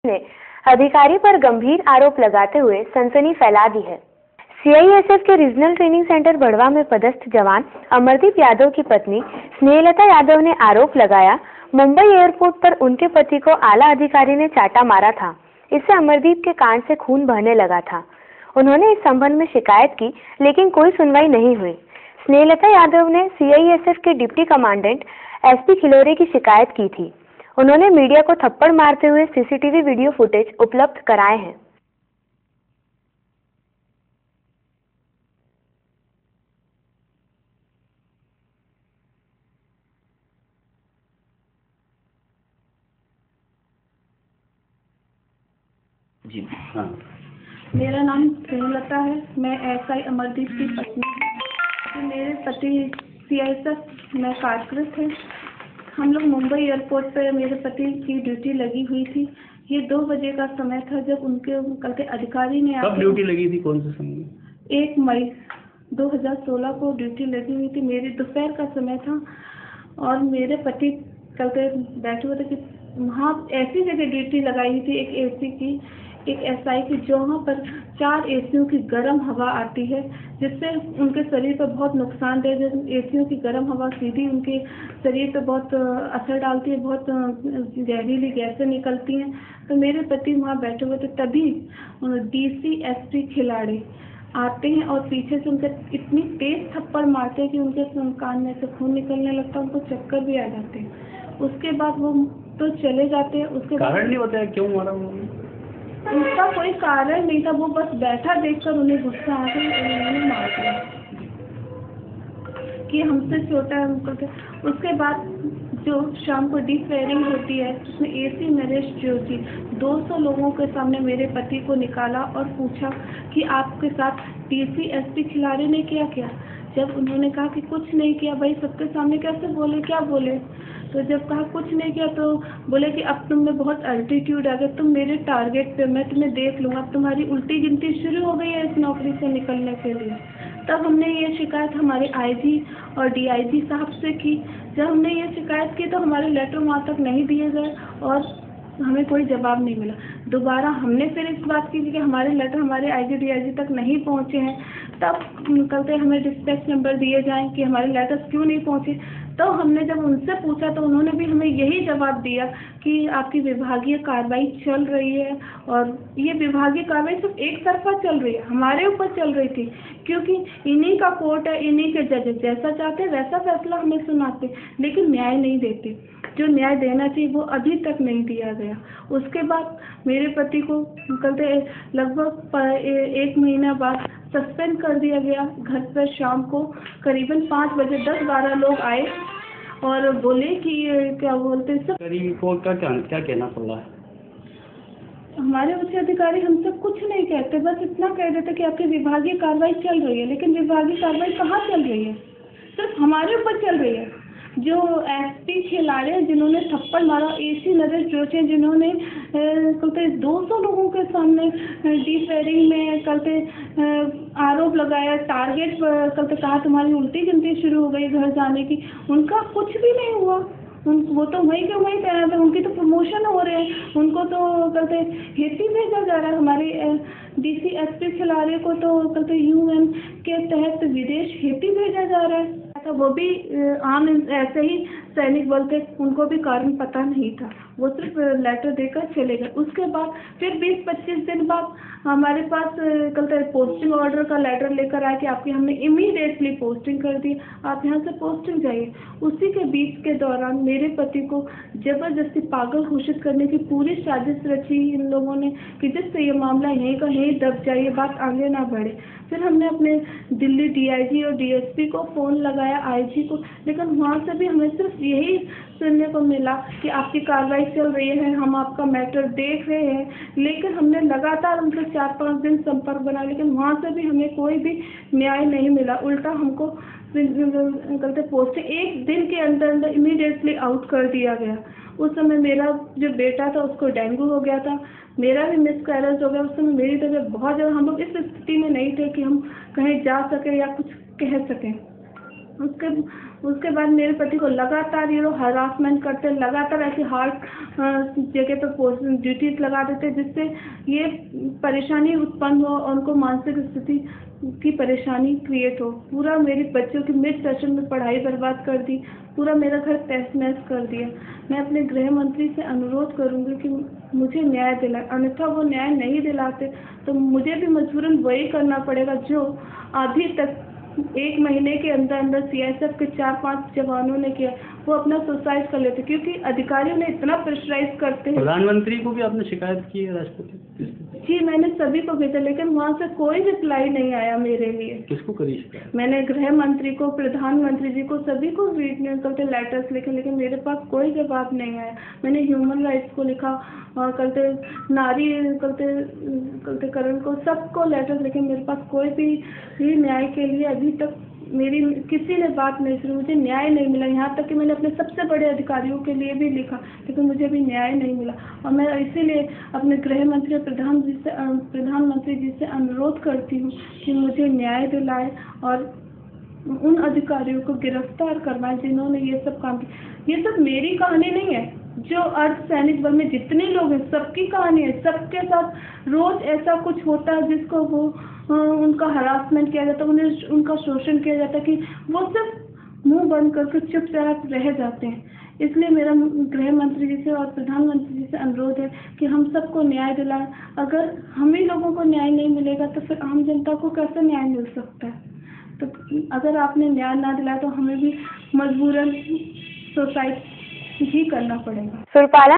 ने अधिकारी पर गंभीर आरोप लगाते हुए सनसनी फैला दी है। सीआईएसएफ के रीजनल ट्रेनिंग सेंटर बड़वा में पदस्थ जवान अमरदीप यादव की पत्नी स्नेहलता यादव ने आरोप लगाया, मुंबई एयरपोर्ट पर उनके पति को आला अधिकारी ने चाटा मारा था। इससे अमरदीप के कान से खून बहने लगा था। उन्होंने इस संबंध में शिकायत की, लेकिन कोई सुनवाई नहीं हुई। स्नेहलता यादव ने सीआईएसएफ के डिप्टी कमांडेंट एसपी खिलोरे की शिकायत की थी। उन्होंने मीडिया को थप्पड़ मारते हुए सीसीटीवी वीडियो फुटेज उपलब्ध कराए हैं। जी हाँ, मेरा नाम स्नेहलता है। मैं एसआई अमरदीप की पत्नी हूँ। मेरे पति सीआईएसएफ में कार्यरत है। हम लोग मुंबई एयरपोर्ट पर मेरे पति की ड्यूटी लगी हुई थी। ये 2 बजे का समय था जब उनके कल के अधिकारी ने कब ड्यूटी लगी थी, कौन से समय? 1 मई 2016 को ड्यूटी लगी हुई थी। मेरी दोपहर का समय था और मेरे पति कल के बैठे हुए थे कि वहाँ ऐसी जगह ड्यूटी लगाई हुई थी, एक एसी की, एक एसआई की, जहाँ पर 4 एसियों की गर्म हवा आती है, जिससे उनके शरीर पर बहुत नुकसानदेह। जब एसियों की गर्म हवा सीधी उनके शरीर पर बहुत असर डालती है, बहुत जहरीली गैसें निकलती हैं। तो मेरे पति वहाँ बैठे हुए थे, तभी डीसीएसपी खिलाड़ी आते हैं और पीछे से उनके इतनी तेज थप्पड़ मारते हैं कि उनके कान में से खून निकलने लगता है, उनको चक्कर भी आ जाते हैं। उसके बाद वो तो चले जाते हैं। उसके कारण नहीं बताया क्यों मारा उन्होंने? उसका कोई कारण नहीं था, वो बस बैठा देखकर उन्हें गुस्सा आ गया और उन्होंने मार दिया कि हमसे छोटा है हमको। उसके बाद जो शाम को डिफेयरिंग होती है, उसमें एसी नरेश जो थी, 200 लोगों के सामने मेरे पति को निकाला और पूछा कि आपके साथ डीसीएसपी खिलाड़ी ने क्या किया। जब उन्होंने कहा कि कुछ नहीं किया, भाई सबके सामने कैसे बोले, क्या बोले? तो जब कहा कुछ नहीं किया तो बोले कि अब तुम में बहुत एल्टीट्यूड आ गया, तुम मेरे टारगेट पे, मैं तुम्हें देख लूँगा, अब तुम्हारी उल्टी गिनती शुरू हो गई है इस नौकरी से निकलने के लिए। तब हमने ये शिकायत हमारे आईजी और डीआईजी साहब से की। जब हमने ये शिकायत की तो हमारे लेटर वहाँ तक नहीं दिए गए और हमें कोई जवाब नहीं मिला। दोबारा हमने फिर इस बात की कि हमारे लेटर हमारे आईजी डीआईजी तक नहीं पहुँचे हैं। तब कल से हमें डिस्पैच नंबर दिए जाएँ कि हमारे लेटर्स क्यों नहीं पहुँचे। तो हमने जब उनसे पूछा तो उन्होंने भी हमें यही जवाब दिया कि आपकी विभागीय कार्रवाई चल रही है। और ये विभागीय कार्रवाई सिर्फ एक तरफा चल रही है, हमारे ऊपर चल रही थी, क्योंकि इन्हीं का कोर्ट है, इन्हीं के जजेस जैसा चाहते वैसा फैसला हमें सुनाते, लेकिन न्याय नहीं देते। जो न्याय देना चाहिए वो अभी तक नहीं दिया गया। उसके बाद मेरे पति को कल लगभग 1 महीना बाद सस्पेंड कर दिया गया। घर पर शाम को करीबन 5 बजे 10-12 लोग आए और बोले कि क्या बोलते सब कोर्ट का क्या कहना पड़ रहा है? हमारे उच्च अधिकारी हमसे कुछ नहीं कहते, बस इतना कह देते कि आपकी विभागीय कार्रवाई चल रही है। लेकिन विभागीय कार्रवाई कहाँ चल रही है? सिर्फ हमारे ऊपर चल रही है। जो एसपी खिलाड़ी हैं जिन्होंने थप्पड़ मारा, एसी नरेश जोशी जिन्होंने कल 200 लोगों के सामने डिफेयरिंग में कल आरोप लगाया, टारगेट कल कहा तुम्हारी उल्टी गिनती शुरू हो गई घर जाने की, उनका कुछ भी नहीं हुआ। वो तो वहीं के वहीं तैनात है, उनकी तो प्रमोशन हो रहे हैं, उनको तो कहते हेती भेजा जा रहा है। हमारे डीसीएसपी खिलाड़ी को तो कहते यूएन के तहत विदेश हेती भेजा जा रहा है। तो वो भी आम ऐसे ही सैनिक बल थे, उनको भी कारण पता नहीं था, वो सिर्फ लेटर देकर चले गए। उसके बाद फिर 20-25 दिन बाद हमारे पास कल पोस्टिंग ऑर्डर का लेटर लेकर आया कि आपकी हमने इमीडिएटली पोस्टिंग कर दी, आप यहाँ से पोस्टिंग जाइए। उसी के बीच के दौरान मेरे पति को जबरदस्ती पागल घोषित करने की पूरी साजिश रची इन लोगों ने कि जिससे ये मामला यहीं का यहीं दब जाए, ये बात आगे ना बढ़े। फिर हमने अपने दिल्ली डीआईजी और डीएसपी को फ़ोन लगाया, आईजी को, लेकिन वहाँ से भी हमें सिर्फ यही सुनने को मिला कि आपकी कार्रवाई चल रही है, हम आपका मैटर देख रहे हैं। लेकिन हमने लगातार उनसे 4-5 दिन संपर्क बनाया, लेकिन वहाँ से भी हमें कोई भी न्याय नहीं मिला। उल्टा हमको कहते पोस्टिंग 1 दिन के अंदर अंदर इमीडिएटली आउट कर दिया गया। उस समय मेरा जो बेटा था उसको डेंगू हो गया था, मेरा भी मिसकैरेज हो गया। उस समय मेरी तबीयत बहुत ज़्यादा, हम लोग इस स्थिति में नहीं थे कि हम कहीं जा सकें या कुछ कह सकें। उसके उसके बाद मेरे पति को लगातार ये लोग हरासमेंट करते, लगातार ऐसी हार्ड जगह पे पोस्ट ड्यूटीज लगा देते जिससे ये परेशानी उत्पन्न हो और उनको मानसिक स्थिति की परेशानी क्रिएट हो। पूरा मेरे बच्चों की मिड सेशन में पढ़ाई बर्बाद कर दी, पूरा मेरा घर तहस नहस कर दिया। मैं अपने गृह मंत्री से अनुरोध करूंगी कि मुझे न्याय दिलाए, अन्यथा वो न्याय नहीं दिलाते तो मुझे भी मजबूरन वही करना पड़ेगा जो अभी तक 1 महीने के अंदर अंदर सीआईएसएफ के 4-5 जवानों ने किया, वो अपना सुसाइड कर लेते क्योंकि अधिकारियों ने इतना प्रेशराइज करते हैं। प्रधानमंत्री को भी आपने शिकायत की है राष्ट्रपति? जी मैंने सभी को भेजा लेकिन वहाँ से कोई रिप्लाई नहीं आया मेरे लिए। किसको करी शिकायत? मैंने गृह मंत्री को, प्रधानमंत्री जी को, सभी को करते लेटर्स लिखे लेकिन मेरे पास कोई जवाब नहीं आया। मैंने ह्यूमन राइट्स को लिखा और करते नारी करते करण को, सबको लेटर्स लिखे, मेरे पास कोई भी न्याय के लिए अभी तक मेरी किसी ने बात नहीं सुनी, मुझे न्याय नहीं मिला। यहाँ तक कि मैंने अपने सबसे बड़े अधिकारियों के लिए भी लिखा लेकिन मुझे भी न्याय नहीं मिला। और मैं इसीलिए अपने गृह मंत्री प्रधानमंत्री जी से अनुरोध करती हूँ कि मुझे न्याय दिलाए और उन अधिकारियों को गिरफ्तार करवाएं जिन्होंने ये सब काम किया। ये सब मेरी कहानी नहीं है, जो अर्धसैनिक बल में जितने लोग हैं सबकी कहानी है। सबके साथ रोज ऐसा कुछ होता है जिसको वो उनका हरासमेंट किया जाता है, उन्हें उनका शोषण किया जाता है कि वो सिर्फ मुंह बंद करके चुपचाप रह जाते हैं। इसलिए मेरा गृह मंत्री जी से और प्रधानमंत्री जी से अनुरोध है कि हम सबको न्याय दिलाएं। अगर हम ही लोगों को न्याय नहीं मिलेगा तो फिर आम जनता को कैसे न्याय मिल सकता है? तो अगर आपने न्याय ना दिलाया तो हमें भी मजबूरन सुसाइड ही करना पड़ेगा। सुरपाला